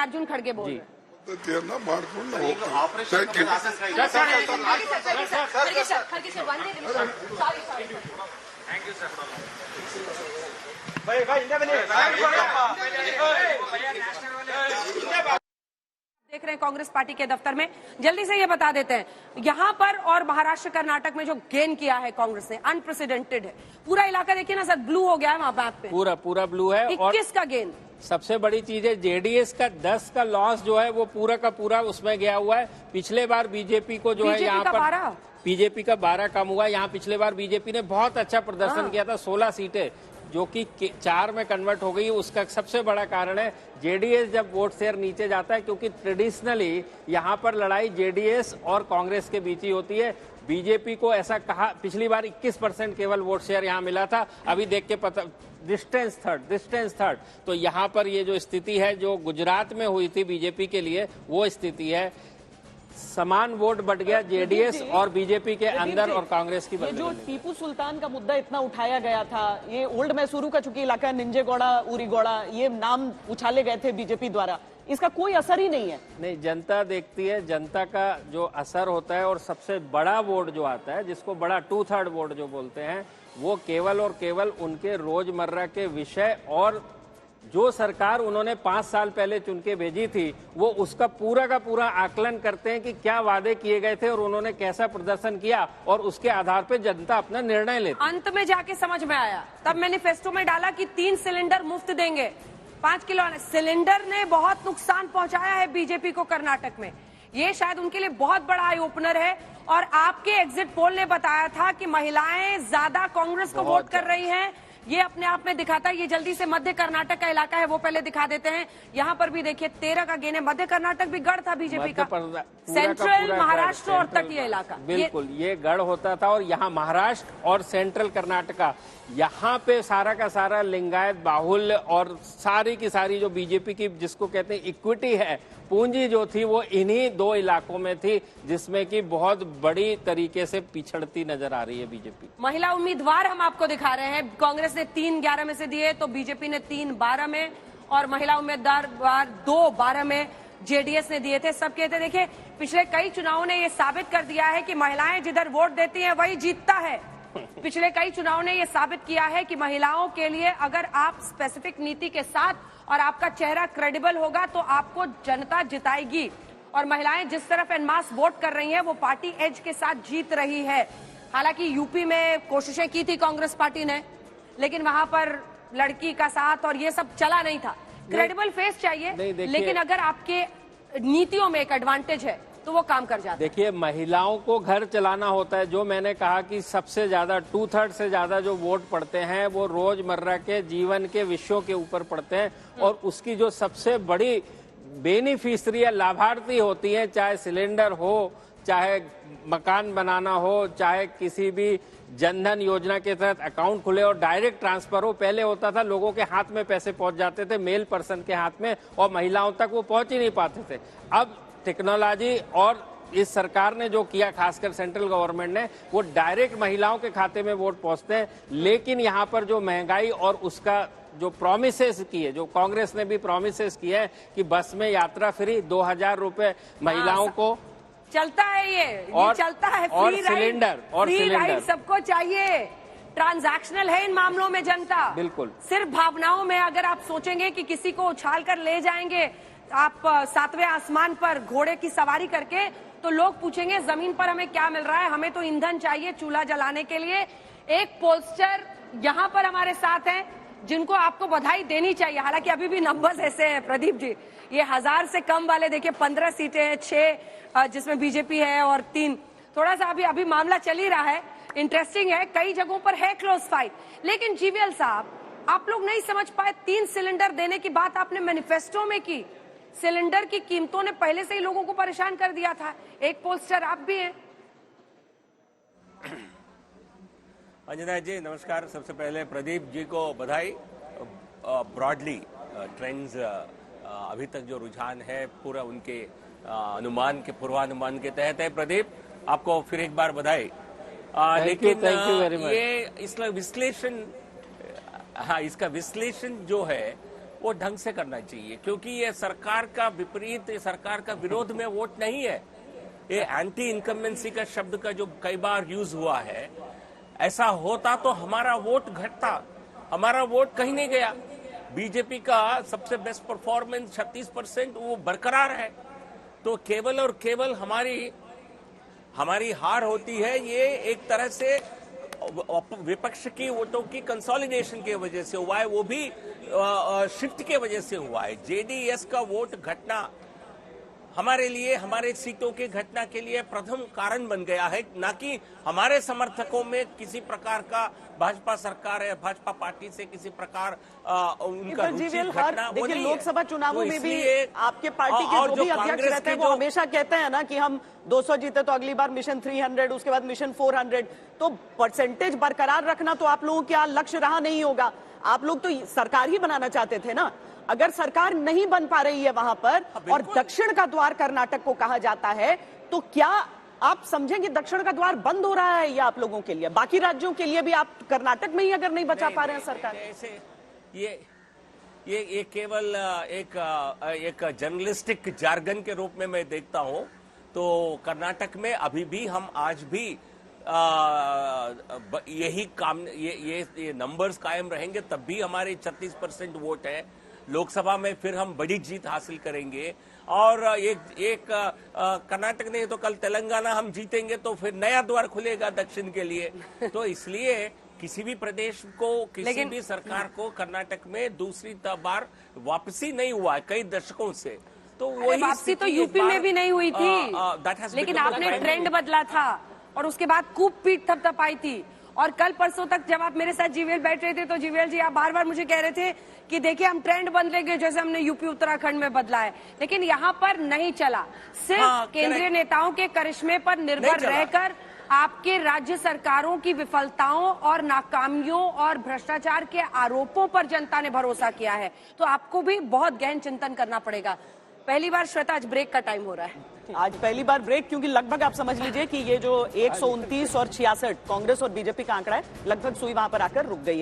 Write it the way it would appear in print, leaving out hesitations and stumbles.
मल्लिकार्जुन खड़गे बोल रहे हैं। देख रहे हैं कांग्रेस पार्टी के दफ्तर में, जल्दी से ये बता देते हैं यहाँ पर और महाराष्ट्र कर्नाटक में जो गेन किया है कांग्रेस ने अनप्रेसिडेंटेड है। पूरा इलाका देखिए ना सर, ब्लू हो गया है वहाँ मैप पे, पूरा ब्लू है। 21 का गेन। सबसे बड़ी चीज है जेडीएस का 10 का लॉस जो है वो पूरा का पूरा उसमें गया हुआ है। पिछले बार बीजेपी को जो है यहाँ पर बीजेपी का 12 कम हुआ। यहाँ पिछले बार बीजेपी ने बहुत अच्छा प्रदर्शन किया था, 16 सीटें जो कि 4 में कन्वर्ट हो गई। उसका सबसे बड़ा कारण है जेडीएस जब वोट शेयर नीचे जाता है, क्योंकि ट्रेडिशनली यहाँ पर लड़ाई जेडीएस और कांग्रेस के बीच ही होती है। बीजेपी को ऐसा कहा, पिछली बार 21% केवल वोट शेयर यहाँ मिला था। अभी देख के पता, डिस्टेंस थर्ड। तो यहाँ पर ये जो स्थिति है जो गुजरात में हुई थी बीजेपी के लिए, वो स्थिति है। समान वोट बढ़ गया जेडीएस और बीजेपी के अंदर और कांग्रेस की। ये जो टीपू सुल्तान का मुद्दा इतना उठाया गया था, ये ओल्ड मैसूरू का चूंकि इलाका निंजेगौड़ा, उरीगौड़ा, ये नाम उछाले गए थे बीजेपी द्वारा, इसका कोई असर ही नहीं है। नहीं, जनता देखती है, जनता का जो असर होता है और सबसे बड़ा वोट जो आता है, जिसको बड़ा 2/3 वोट जो बोलते हैं, वो केवल और केवल उनके रोजमर्रा के विषय और जो सरकार उन्होंने 5 साल पहले चुन के भेजी थी, वो उसका पूरा का पूरा आकलन करते हैं कि क्या वादे किए गए थे और उन्होंने कैसा प्रदर्शन किया, और उसके आधार पर जनता अपना निर्णय लेती। अंत में जाके समझ में आया, तब मैनिफेस्टो में डाला कि 3 सिलेंडर मुफ्त देंगे, 5 किलो सिलेंडर ने बहुत नुकसान पहुंचाया है बीजेपी को कर्नाटक में। ये शायद उनके लिए बहुत बड़ा आई ओपनर है। और आपके एग्जिट पोल ने बताया था कि महिलाएं ज्यादा कांग्रेस को वोट कर रही हैं, ये अपने आप में दिखाता है। ये जल्दी से मध्य कर्नाटक का इलाका है वो पहले दिखा देते हैं। यहाँ पर भी देखिए 13 का गेन है। मध्य कर्नाटक भी गढ़ था बीजेपी का, सेंट्रल महाराष्ट्र और तटीय इलाका, बिल्कुल ये गढ़ होता था। और यहाँ महाराष्ट्र और सेंट्रल कर्नाटका, यहाँ पे सारा का सारा लिंगायत बाहुल्य और सारी की सारी जो बीजेपी की जिसको कहते हैं इक्विटी है, पूंजी जो थी, वो इन्हीं 2 इलाकों में थी, जिसमें कि बहुत बड़ी तरीके से पिछड़ती नजर आ रही है बीजेपी। महिला उम्मीदवार हम आपको दिखा रहे हैं। कांग्रेस ने 3-11 में से दिए तो बीजेपी ने 3-12 में, और महिला उम्मीदवार 2-12 में जेडीएस ने दिए थे। सब कहते देखिए पिछले कई चुनावों ने ये साबित कर दिया है कि महिलाएं जिधर वोट देती हैं वही जीतता है। पिछले कई चुनावों ने ये साबित किया है कि महिलाओं के लिए अगर आप स्पेसिफिक नीति के साथ और आपका चेहरा क्रेडिबल होगा तो आपको जनता जिताएगी। और महिलाएं जिस तरफ एनमास वोट कर रही हैं वो पार्टी एज के साथ जीत रही है। हालांकि यूपी में कोशिशें की थी कांग्रेस पार्टी ने, लेकिन वहां पर लड़की का साथ और ये सब चला नहीं था। क्रेडिबल फेस चाहिए, लेकिन अगर आपके नीतियों में एक एडवांटेज है तो वो काम कर जाता है। देखिए, महिलाओं को घर चलाना होता है। जो मैंने कहा कि सबसे ज्यादा 2/3 से ज्यादा जो वोट पड़ते हैं वो रोजमर्रा के जीवन के विषयों के ऊपर पड़ते हैं, और उसकी जो सबसे बड़ी बेनिफिशरी या लाभार्थी होती है, चाहे सिलेंडर हो, चाहे मकान बनाना हो, चाहे किसी भी जनधन योजना के तहत अकाउंट खुले और डायरेक्ट ट्रांसफर हो। पहले होता था लोगों के हाथ में पैसे पहुंच जाते थे, मेल पर्सन के हाथ में, और महिलाओं तक वो पहुंच ही नहीं पाते थे। अब टेक्नोलॉजी और इस सरकार ने जो किया, खासकर सेंट्रल गवर्नमेंट ने, वो डायरेक्ट महिलाओं के खाते में वोट पहुंचते हैं। लेकिन यहाँ पर जो महंगाई और उसका जो प्रोमिसेस की है, जो कांग्रेस ने भी प्रोमिसेस किया है कि बस में यात्रा फ्री, 2000 रुपए महिलाओं को चलता है, ये चलता है, और सिलेंडर सबको चाहिए। ट्रांजैक्शनल है इन मामलों में जनता, बिल्कुल सिर्फ भावनाओं में। अगर आप सोचेंगे कि किसी को उछाल कर ले जाएंगे आप 7वें आसमान पर घोड़े की सवारी करके, तो लोग पूछेंगे जमीन पर हमें क्या मिल रहा है, हमें तो ईंधन चाहिए चूल्हा जलाने के लिए। एक पोस्टर यहाँ पर हमारे साथ हैं जिनको आपको बधाई देनी चाहिए। हालांकि अभी भी नंबर्स ऐसे हैं प्रदीप जी, ये 1000 से कम वाले देखिए 15 सीटें हैं, 6 जिसमें बीजेपी है और 3 थोड़ा सा अभी मामला चल ही रहा है। इंटरेस्टिंग है, कई जगहों पर है क्लोज फाइट। लेकिन जीवीएल साहब, आप लोग नहीं समझ पाए, 3 सिलेंडर देने की बात आपने मैनिफेस्टो में की। सिलेंडर की कीमतों ने पहले से ही लोगों को परेशान कर दिया था। एक पोस्टर आप भी हैं। अंजना जी नमस्कार। सबसे पहले प्रदीप जी को बधाई। ब्रॉडली ट्रेंड्स अभी तक जो रुझान है पूरा उनके अनुमान के पूर्वानुमान के तहत है। प्रदीप, आपको फिर एक बार बधाई। लेकिन ये इसका विश्लेषण जो है वो ढंग से करना चाहिए, क्योंकि ये सरकार का विपरीत, ये सरकार का विरोध में वोट नहीं है। ये एंटी इनकम्बेंसी का शब्द का जो कई बार यूज हुआ है, ऐसा होता तो हमारा वोट घटता, हमारा वोट कहीं नहीं गया। बीजेपी का सबसे बेस्ट परफॉर्मेंस 36% वो बरकरार है। तो केवल और केवल हमारी हार होती है ये एक तरह से विपक्ष की वोटों की कंसोलिडेशन की वजह से हुआ है, वो भी शिफ्ट के वजह से हुआ है। जेडीएस का वोट घटना हमारे लिए, हमारे सीटों के घटना के लिए प्रथम कारण बन गया है, ना कि हमारे समर्थकों में किसी प्रकार का भाजपा सरकार या भाजपा पार्टी से किसी प्रकार उनका रुचि घटना। देखिए, लोकसभा चुनावों में भी आपके पार्टी के जो भी अध्यक्ष रहते हैं वो हमेशा कहते हैं ना कि हम 200 जीते तो अगली बार मिशन 300, उसके बाद मिशन 400। तो परसेंटेज बरकरार रखना तो आप लोगों का लक्ष्य रहा नहीं होगा। आप लोग तो सरकार ही बनाना चाहते थे ना। अगर सरकार नहीं बन पा रही है वहां पर, और दक्षिण का द्वार कर्नाटक को कहा जाता है, तो क्या आप समझेंगे दक्षिण का द्वार बंद हो रहा है या आप लोगों के लिए, बाकी राज्यों के लिए भी आप कर्नाटक में ही अगर नहीं बचा पा रहे हैं सरकार? ये केवल एक जर्नलिस्टिक जार्गन के रूप में मैं देखता हूं। तो कर्नाटक में अभी भी हम आज भी यही काम, ये नंबर्स कायम रहेंगे, तब भी हमारे 36% वोट है। लोकसभा में फिर हम बड़ी जीत हासिल करेंगे, और एक कर्नाटक नहीं तो कल तेलंगाना हम जीतेंगे, तो फिर नया द्वार खुलेगा दक्षिण के लिए। तो इसलिए किसी भी प्रदेश को, किसी भी सरकार को कर्नाटक में दूसरी बार वापसी नहीं हुआ है कई दशकों से। तो वही वापसी तो यूपी में भी नहीं हुई थी, लेकिन आपने ट्रेंड बदला था और उसके बाद खूब पीठ थपथपाई थी। और कल परसों तक जब आप मेरे साथ जीवीएल बैठ रहे थे तो जीवीएल जी आप बार बार मुझे कह रहे थे कि देखिए हम ट्रेंड बदलेंगे जैसे हमने यूपी उत्तराखंड में बदला है, लेकिन यहाँ पर नहीं चला। सिर्फ केंद्रीय नेताओं के करिश्मे पर निर्भर रहकर आपके राज्य सरकारों की विफलताओं और नाकामियों और भ्रष्टाचार के आरोपों पर जनता ने भरोसा किया है। तो आपको भी बहुत गहन चिंतन करना पड़ेगा। पहली बार श्वेता आज ब्रेक का टाइम हो रहा है, आज पहली बार ब्रेक, क्योंकि लगभग आप समझ लीजिए कि ये जो 129 और 66 कांग्रेस और बीजेपी का आंकड़ा है, लगभग सुई वहां पर आकर रुक गई है।